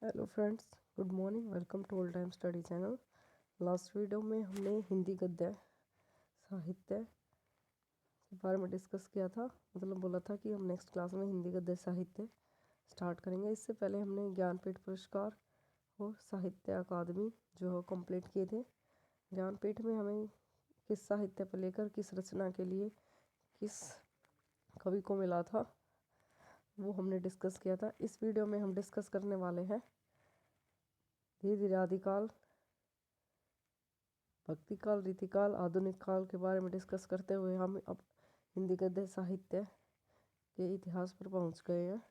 Hello friends, good morning. Welcome to all time study channel. Last video में हमने हिंदी गद्य साहित्य के बारे में डिस्कस किया था। मतलब बोला था कि हम नेक्स्ट क्लास में हिंदी गद्य साहित्य स्टार्ट करेंगे। इससे पहले हमने ज्ञानपीठ पुरस्कार और साहित्य अकादमी जो कंप्लीट किए थे। ज्ञानपीठ में हमें किस साहित्य पर लेकर किस रचना के लिए किस कवि को मिला था वो हमने डिस्कस किया था। इस वीडियो में हम डिस्कस करने वाले हैं धीरे धीरे आदिकाल, भक्ति काल, रीतिकाल, आधुनिक काल के बारे में डिस्कस करते हुए हम अब हिंदी गद्य साहित्य के इतिहास पर पहुंच गए हैं।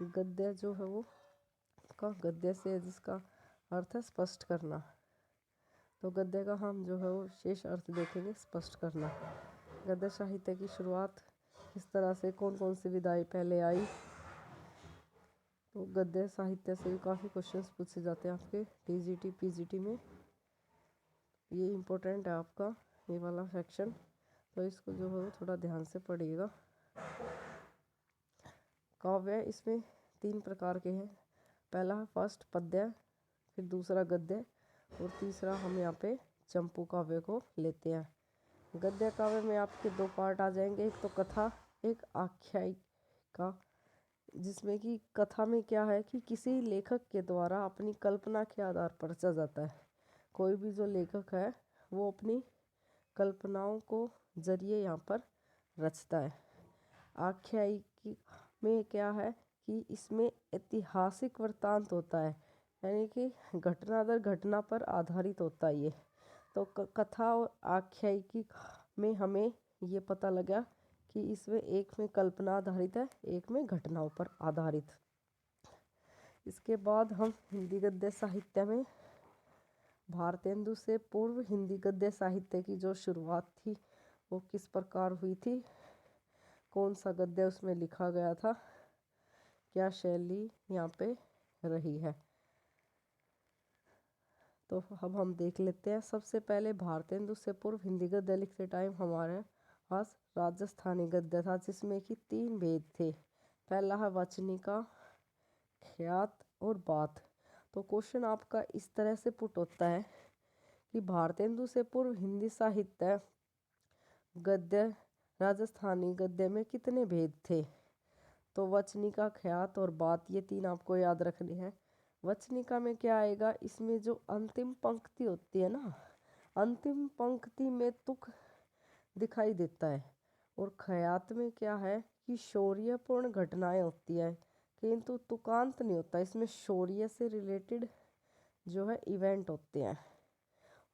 गद्य जो है वो गद्य से जिसका अर्थ है स्पष्ट करना, तो गद्य का हम जो है वो शेष अर्थ देखेंगे। स्पष्ट करना, गद्य साहित्य की शुरुआत किस तरह से, कौन कौन सी विधाएं पहले आई। तो गद्य साहित्य से भी काफ़ी क्वेश्चंस पूछे जाते हैं आपके टीजीटी पीजीटी में। ये इम्पोर्टेंट है आपका ये वाला सेक्शन, तो इसको जो है थोड़ा ध्यान से पढ़िएगा। काव्य इसमें 3 प्रकार के हैं। पहला फर्स्ट पद्य, फिर दूसरा गद्य और तीसरा हम यहाँ पे चंपू काव्य को लेते हैं। गद्य काव्य में आपके 2 पार्ट आ जाएंगे, एक तो कथा, एक आख्यायिका। जिसमें कि कथा में क्या है कि किसी लेखक के द्वारा अपनी कल्पना के आधार पर रचा जाता है। कोई भी जो लेखक है वो अपनी कल्पनाओं को जरिए यहाँ पर रचता है। आख्यायिकी में क्या है कि इसमें ऐतिहासिक वृत्तांत होता है, यानी कि घटना दर घटना पर आधारित होता है ये। तो कथा और आख्यायिकी में हमें ये पता लगा कि इसमें एक में कल्पना आधारित है, एक में घटनाओं पर आधारित। इसके बाद हम हिंदी गद्य साहित्य में भारतेंदु से पूर्व हिंदी गद्य साहित्य की जो शुरुआत थी वो किस प्रकार हुई थी, कौन सा गद्य उसमें लिखा गया था, क्या शैली यहाँ पे रही है, तो अब हम देख लेते हैं। सबसे पहले भारतेंदु से पूर्व हिंदी गद्य लिखते टाइम हमारे पास राजस्थानी गद्य था, जिसमें कि 3 भेद थे। पहला है वचनिका, ख्यात और बात। तो क्वेश्चन आपका इस तरह से पुट होता है कि भारतेंदु से पूर्व हिंदी साहित्य गद्य राजस्थानी गद्य में कितने भेद थे। तो वचनिका, ख्यात और बात, ये 3 आपको याद रखने हैं। वचनिका में क्या आएगा, इसमें जो अंतिम पंक्ति होती है ना, अंतिम पंक्ति में तुक दिखाई देता है। और ख्यात में क्या है कि शौर्यपूर्ण घटनाएं होती है, किंतु तुकांत नहीं होता। इसमें शौर्य से रिलेटेड जो है इवेंट होते हैं।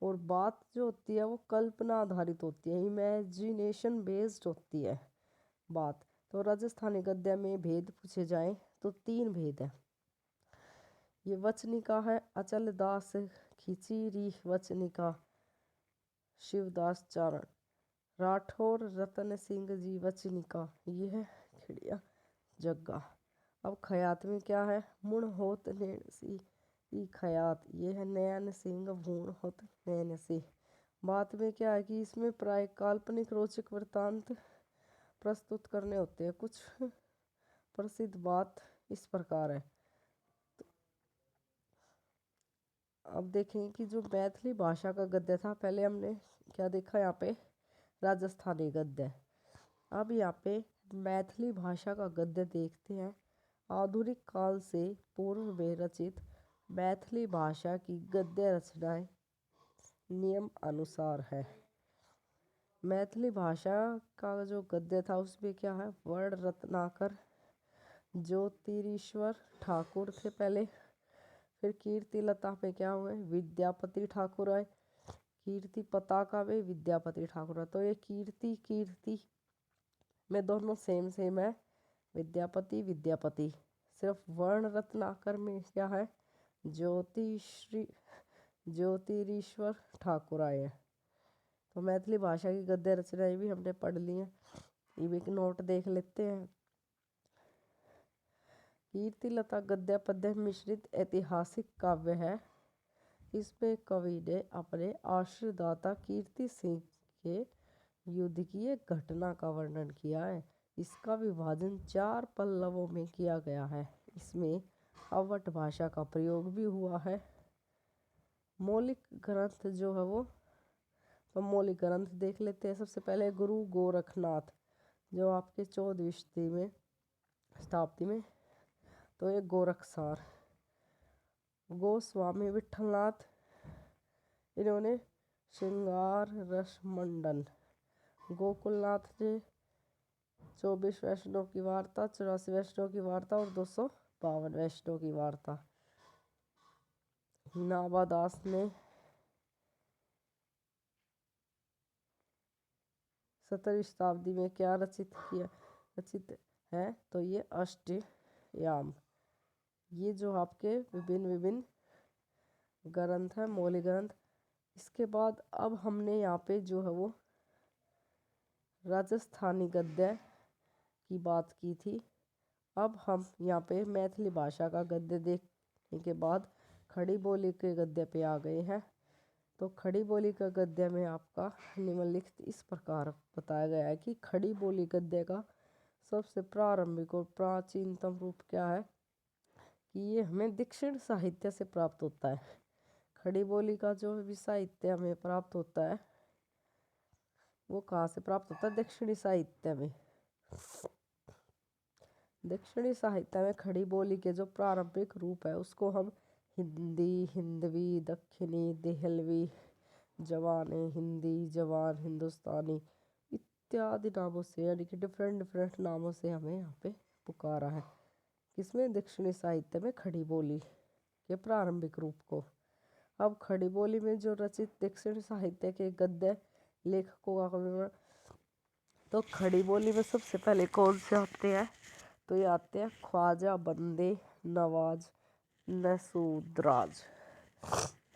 और बात जो होती है वो कल्पना आधारित होती है, इमेजिनेशन बेस्ड होती है बात। तो राजस्थानी गद्य में भेद पूछे जाएं तो 3 भेद है। ये वचनिका है, अचल दास खिचीरी वचनिका, शिवदास चारण, राठौर रतन सिंह जी वचनिका, ये है खिड़िया जग्गा। अब ख्यात में क्या है, मुण होत नैन सी ई खयात, ये है नैन सिंह भूण होत नैन सी। बात में क्या है कि इसमें प्राय काल्पनिक रोचक वृत्तांत प्रस्तुत करने होते हैं। कुछ प्रसिद्ध बात इस प्रकार है। तो अब देखेंगे कि जो मैथिली भाषा का गद्य था, पहले हमने क्या देखा यहाँ पे, राजस्थानी गद्य। अब यहाँ पे मैथिली भाषा का गद्य देखते हैं। आधुनिक काल से पूर्व में रचित मैथिली भाषा की गद्य रचनाएं नियम अनुसार है। मैथिली भाषा का जो गद्य था उसमें क्या है, वर्ण रत्नाकर ज्योतिरीश्वर ठाकुर थे पहले। फिर कीर्ति लता पे क्या हुए, विद्यापति ठाकुर आए। कीर्ति पताका में विद्यापति ठाकुर है। तो ये कीर्ति में दोनों सेम है, विद्यापति विद्यापति। सिर्फ वर्ण रत्नाकर में क्या है, ज्योतिरीश्वर ठाकुर आए हैं। तो मैथिली भाषा की गद्य रचनाएं भी हमने पढ़ ली हैं, ये भी एक नोट देख लेते हैं। कीर्तिलता गद्य पद्य मिश्रित ऐतिहासिक काव्य है। इसमें कवि ने अपने आश्रयदाता कीर्ति सिंह के युद्ध की एक घटना का वर्णन किया है। इसका विभाजन 4 पल्लवों में किया गया है। इसमें अवट भाषा का प्रयोग भी हुआ है। मौलिक ग्रंथ जो है वो, तो मौलिक ग्रंथ देख लेते हैं। सबसे पहले गुरु गोरखनाथ, जो आपके 14वीं शताब्दी में, तो ये गोरखसार। गोस्वामी विठलनाथ, इन्होंने श्रृंगार रस मंडन। गोकुलनाथ जी 24 वैष्णव की वार्ता, 84 वैष्णव की वार्ता और 252 वैष्णव की वार्ता। नाभादास ने 17वीं शताब्दी में क्या रचित है, तो ये अष्टयाम। ये जो आपके विभिन्न ग्रंथ है, मौलिक ग्रंथ। इसके बाद अब हमने यहाँ पे जो है वो राजस्थानी गद्य की बात की थी। अब हम यहाँ पे मैथिली भाषा का गद्य देखने के बाद खड़ी बोली के गद्य पे आ गए हैं। तो खड़ी बोली का गद्य में आपका निम्नलिखित इस प्रकार बताया गया है कि खड़ी बोली गद्य का सबसे प्रारंभिक और प्राचीनतम रूप क्या है, कि ये हमें दक्षिण साहित्य से प्राप्त होता है। खड़ी बोली का जो भी साहित्य हमें प्राप्त होता है वो कहाँ से प्राप्त होता है, दक्षिणी साहित्य में। दक्षिणी साहित्य में खड़ी बोली के जो प्रारंभिक रूप है उसको हम हिंदी, हिंदवी, दक्षिणी, देहलवी, जवानी, हिंदी, जवान, हिंदुस्तानी इत्यादि नामों से, यानी कि डिफरेंट नामों से हमें यहाँ पे पुकारा है। किसमें, दक्षिणी साहित्य में खड़ी बोली के प्रारंभिक रूप को। अब खड़ी बोली में जो रचित दक्षिण साहित्य के गद्य लेखकों का विवरण, तो खड़ी बोली में सबसे पहले कौन से आते हैं, तो ये आते हैं ख्वाजा बंदे नवाज नसूदराज।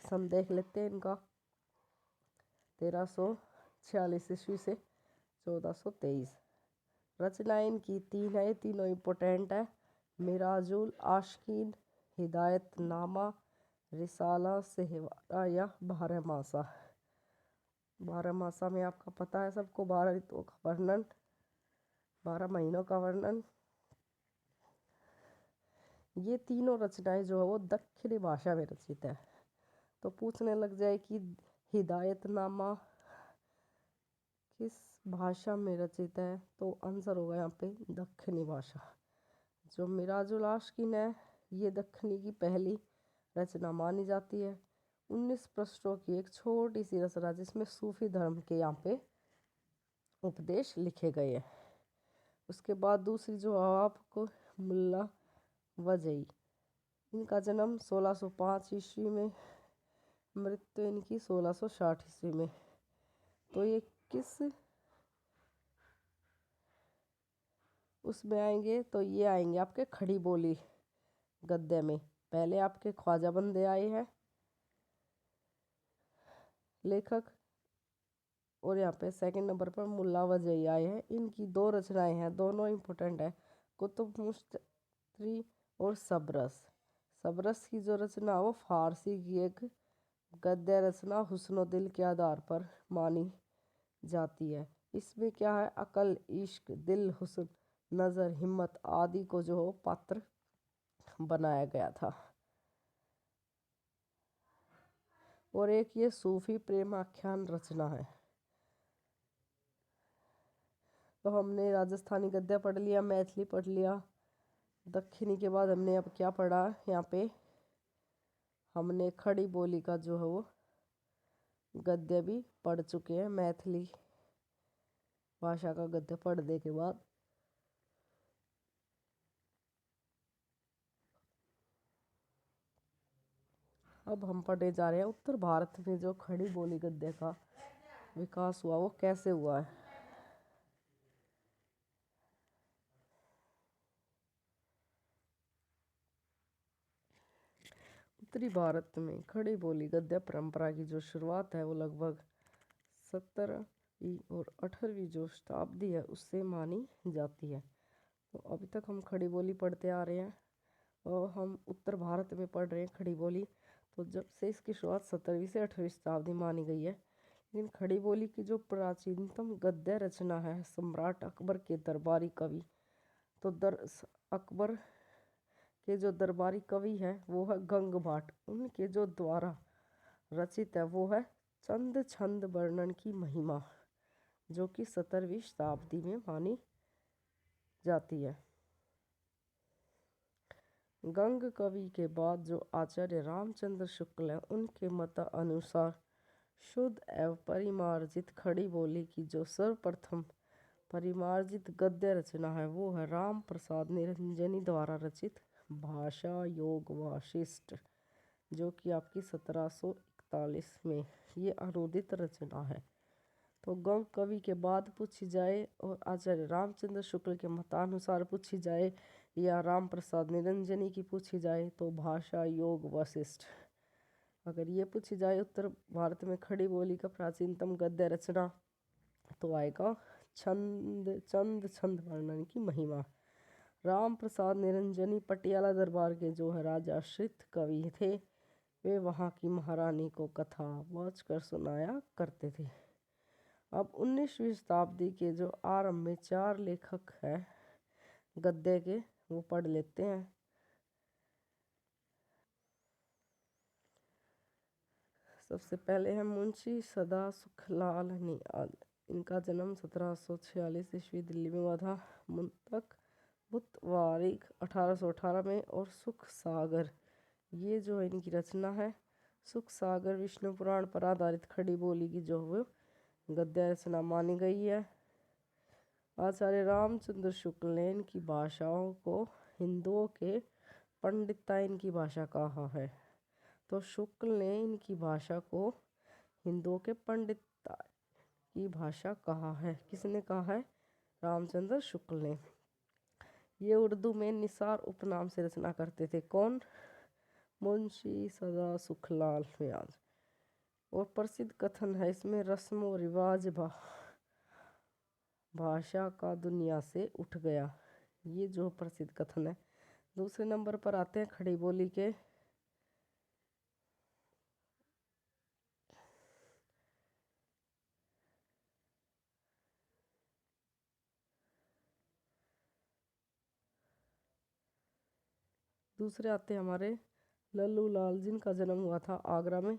सन देख लेते हैं इनका, 1346 ईस्वी से 1423। रचनाएं इनकी 3 है, तीनों इम्पोर्टेंट है। मिराजुल आशिकीन, हिदायतनामा, रिसाला सहवारा या बारहमासा। बारहमासा में आपका पता है सबको, 12 ऋतुओं का वर्णन, 12 महीनों का वर्णन। ये तीनों रचनाएं जो है वो दक्षिणी भाषा में रचित है। तो पूछने लग जाए कि हिदायतनामा किस भाषा में रचित है, तो आंसर होगा यहाँ पे दक्षिणी भाषा। जो मिराजुल आशिकीन है ये दक्षिणी की पहली रचना मानी जाती है। 19 पृष्ठों की एक छोटी सी रचना जिसमें सूफी धर्म के यहाँ पे उपदेश लिखे गए हैं। उसके बाद दूसरी जो आपको मुल्ला वजई, इनका जन्म 1605 ईस्वी में, मृत्यु इनकी 1660 ईस्वी में। तो ये किस उसमें आएंगे, तो ये आएंगे आपके खड़ी बोली गद्य में। पहले आपके ख्वाजा बंदे आए हैं लेखक, और यहाँ पे सेकंड नंबर पर मुल्ला वजई आए हैं। इनकी 2 रचनाएं हैं, दोनों इम्पोर्टेंट है, कुतुब मुश्तरी और सबरस। सबरस की जो रचना वो फारसी की एक गद्य रचना हुस्न-ओ-दिल के आधार पर मानी जाती है। इसमें क्या है, अकल, इश्क, दिल, हुस्न, नज़र, हिम्मत आदि को जो पात्र बनाया गया था। और एक ये सूफी प्रेम आख्यान रचना है। तो हमने राजस्थानी गद्य पढ़ लिया, मैथिली पढ़ लिया, दक्षिणी के बाद हमने अब क्या पढ़ा, यहाँ पे हमने खड़ी बोली का जो है वो गद्य भी पढ़ चुके हैं। मैथिली भाषा का गद्य पढ़ने के बाद अब हम पढ़ने जा रहे हैं उत्तर भारत में जो खड़ी बोली गद्य का विकास हुआ वो कैसे हुआ है। उत्तरी भारत में खड़ी बोली गद्य परंपरा की जो शुरुआत है वो लगभग 17वीं और 18वीं जो शताब्दी है उससे मानी जाती है। तो अभी तक हम खड़ी बोली पढ़ते आ रहे हैं और हम उत्तर भारत में पढ़ रहे हैं खड़ी बोली। तो जब से इसकी शुरुआत 17वीं से 18वीं शताब्दी मानी गई है, इन खड़ी बोली की जो प्राचीनतम गद्य रचना है सम्राट अकबर के दरबारी कवि, तो अकबर के जो दरबारी कवि है वो है गंग भाट। उनके जो द्वारा रचित है वो है चंद छंद वर्णन की महिमा, जो कि 17वीं शताब्दी में मानी जाती है। गंग कवि के बाद जो आचार्य रामचंद्र शुक्ल है, उनके मत अनुसार शुद्ध एवं परिमार्जित खड़ी बोली की जो सर्वप्रथम परिमार्जित गद्य रचना है वो है राम प्रसाद निरंजनी द्वारा रचित भाषा योग वाशिष्ठ, जो कि आपकी 1741 में ये अनुदित रचना है। तो गंग कवि के बाद पूछी जाए और आचार्य रामचंद्र शुक्ल के मतानुसार पूछी जाए या राम प्रसाद निरंजनी की पूछी जाए तो भाषा योग वशिष्ठ। अगर ये पूछी जाए उत्तर भारत में खड़ी बोली का प्राचीनतम गद्य रचना तो आएगा चंद छंद वर्णन की महिमा। राम प्रसाद निरंजनी पटियाला दरबार के जो है राजाश्रित कवि थे, वे वहाँ की महारानी को कथा वाच कर सुनाया करते थे। अब 19वीं शताब्दी के जो आरंभ में 4 लेखक हैं गद्य के, वो पढ़ लेते हैं। सबसे पहले है मुंशी सदा सुखलाल नियाल। इनका जन्म 1746 ईस्वी दिल्ली में हुआ था। मुंतक बुतवारिक 1818 में। और सुख सागर, ये जो है इनकी रचना है। सुख सागर विष्णु पुराण पर आधारित खड़ी बोली की जो वो गद्य रचना मानी गई है। आचार्य रामचंद्र शुक्ल ने इनकी भाषाओं को हिंदुओं के पंडिताइन की भाषा कहा है। तो शुक्ल ने इनकी भाषा को हिंदुओं के पंडित की भाषा कहा है। किसने कहा है? रामचंद्र शुक्ल ने। ये उर्दू में निसार उपनाम से रचना करते थे। कौन? मुंशी सदा सुखलाल नियाल। और प्रसिद्ध कथन है इसमें, रस्म व रिवाज भाषा का दुनिया से उठ गया। ये जो प्रसिद्ध कथन है। दूसरे नंबर पर आते हैं खड़ी बोली के दूसरे आते हैं हमारे लल्लू लाल, जिनका जन्म हुआ था आगरा में।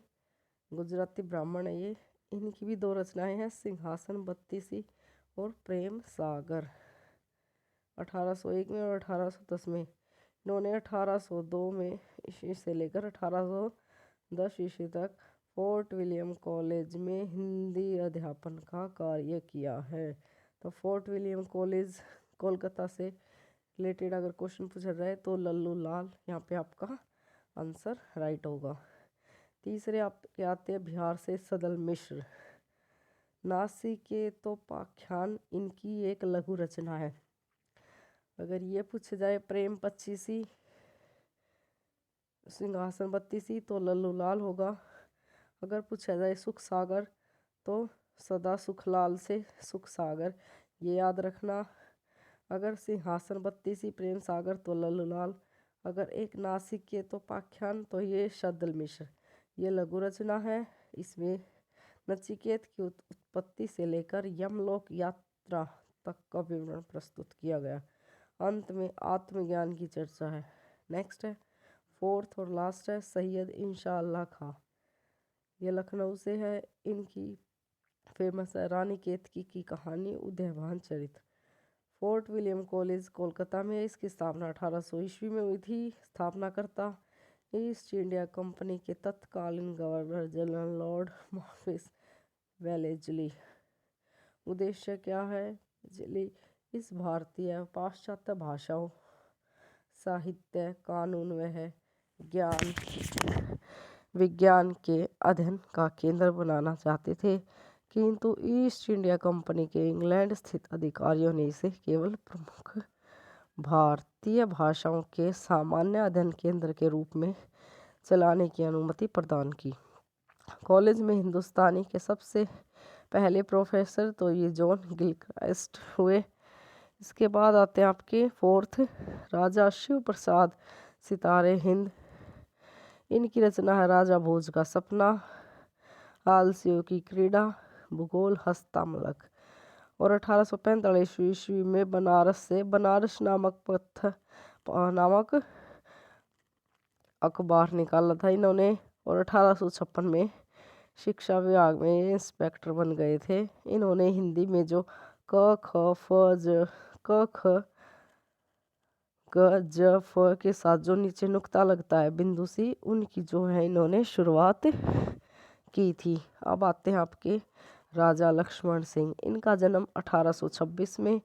गुजराती ब्राह्मण है ये। इनकी भी 2 रचनाएं हैं, सिंहासन बत्तीसी और प्रेम सागर। 1801 में और 1810 में। इन्होंने 1802 में ईस्वी से लेकर 1810 ईस्वी तक फोर्ट विलियम कॉलेज में हिंदी अध्यापन का कार्य किया है। तो फोर्ट विलियम कॉलेज कोलकाता से रिलेटेड अगर क्वेश्चन पूछा जाए तो लल्लू लाल यहाँ पे आपका आंसर राइट होगा। तीसरे आपके आते हैं बिहार से सदल मिश्र। नासिकेतोपाख्यान इनकी एक लघु रचना है। अगर ये पूछे जाए प्रेम पच्चीसी सिंहासन बत्तीसी तो लल्लू लाल होगा। अगर पूछा जाए सुख सागर तो सदा सुखलाल से सुख सागर, ये याद रखना। अगर सिंहासन बत्तीसी प्रेम सागर तो लल्लू लाल। अगर एक नासिकेतोपाख्यान तो ये सदल मिश्र। ये लघु रचना है। इसमें नचिकेत की उत्पत्ति से लेकर यमलोक यात्रा तक का विवरण प्रस्तुत किया गया। अंत में आत्मज्ञान की चर्चा है। नेक्स्ट है 4th और लास्ट है सैयद इंशाअल्लाह खां। ये लखनऊ से है। इनकी फेमस है रानी केतकी की कहानी उदयभान चरित्र। फोर्ट विलियम कॉलेज कोलकाता में इसकी स्थापना 1800 ईस्वी में हुई थी। स्थापनाकर्ता ईस्ट इंडिया कंपनी के तत्कालीन governor general Lord Morpheus Wellesley. उद्देश्य क्या है? इस भारतीय पाश्चात्य भाषाओं, साहित्य, कानून व ज्ञान विज्ञान के अध्ययन का केंद्र बनाना चाहते थे, किंतु ईस्ट इंडिया कंपनी के इंग्लैंड स्थित अधिकारियों ने इसे केवल प्रमुख भारतीय भाषाओं के सामान्य अध्ययन केंद्र के रूप में चलाने की अनुमति प्रदान की। कॉलेज में हिंदुस्तानी के सबसे पहले प्रोफेसर तो ये जॉन गिलक्राइस्ट हुए। इसके बाद आते हैं आपके 4th राजा शिव प्रसाद सितारे हिंद। इनकी रचना है राजा भोज का सपना। आलसियों की क्रीड़ा, भूगोल, हस्तमलक। और 1845 ईस्वी में बनारस से बनारस नामक अखबार निकाला था इन्होंने। और 1856 में शिक्षा विभाग में इंस्पेक्टर बन गए थे। इन्होंने हिंदी में जो क ख ग ज फ के साथ जो नीचे नुक्ता लगता है बिंदु सी, उनकी जो है इन्होंने शुरुआत की थी। अब आते हैं आपके राजा लक्ष्मण सिंह। इनका जन्म 1826 में।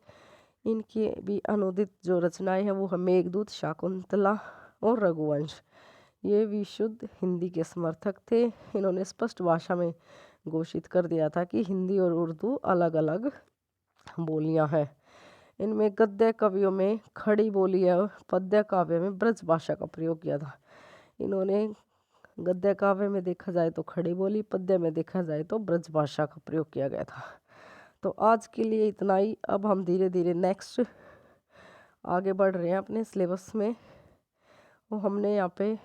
इनकी भी अनुदित जो रचनाएं हैं वो है मेघदूत, शाकुंतला और रघुवंश। ये भी शुद्ध हिंदी के समर्थक थे। इन्होंने स्पष्ट भाषा में घोषित कर दिया था कि हिंदी और उर्दू अलग अलग बोलियां हैं। इनमें गद्य कवियों में खड़ी बोली है, पद्य काव्य में ब्रज भाषा का प्रयोग किया था। इन्होंने गद्य काव्य में देखा जाए तो खड़ी बोली, पद्य में देखा जाए तो ब्रज भाषा का प्रयोग किया गया था। तो आज के लिए इतना ही। अब हम धीरे धीरे नेक्स्ट आगे बढ़ रहे हैं अपने सिलेबस में। वो हमने यहाँ पे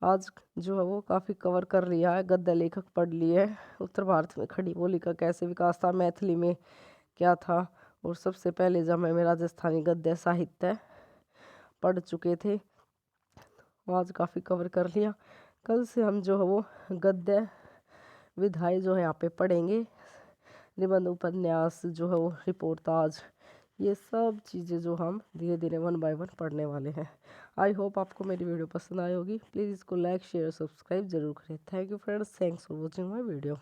आज जो है वो काफ़ी कवर कर लिया है। गद्य लेखक पढ़ लिए, उत्तर भारत में खड़ी बोली का कैसे विकास था, मैथिली में क्या था, और सबसे पहले जमाने में राजस्थानी गद्य साहित्य पढ़ चुके थे। आज काफ़ी कवर कर लिया। कल से हम जो है वो गद्य विधाएं जो है यहाँ पे पढ़ेंगे। निबंध, उपन्यास जो है वो रिपोर्टाज, ये सब चीज़ें जो हम धीरे धीरे 1 बाय 1 पढ़ने वाले हैं। आई होप आपको मेरी वीडियो पसंद आई होगी। प्लीज़ इसको लाइक, शेयर, सब्सक्राइब जरूर करें। Thank you friends, thanks for watching my video.